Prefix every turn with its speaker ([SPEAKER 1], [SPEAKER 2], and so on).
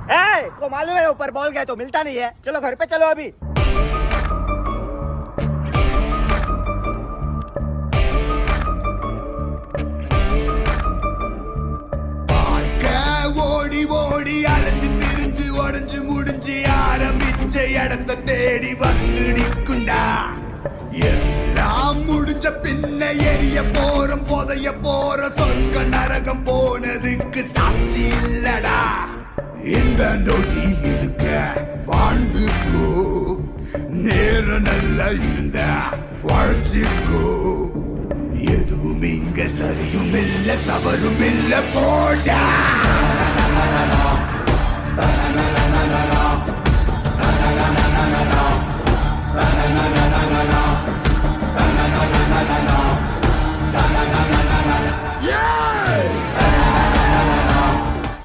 [SPEAKER 1] तो मालूम है ऊपर बॉल गया तो मिलता नहीं है। चलो घर पे चलो अभी।
[SPEAKER 2] ஓடி ஓடி அலைஞ்சு திரிஞ்சு உடஞ்சு முடிஞ்சு ஆரம்பிச்ச இடத்த தேடி வந்து நிற்குண்டா. எல்லாம் முடிஞ்ச பின்ன எரிய போறோம் புதைய போற சொர்க்க நரகம் போனதுக்கு சாட்சி இல்லடா. இந்த நொடி இருக்க வாழ்ந்துக்கோ, நேரம் நல்லா இருந்த வாழ்ச்சிக்கோ. எதுவும் இங்க சரியும் இல்ல தவறும் இல்ல போடா.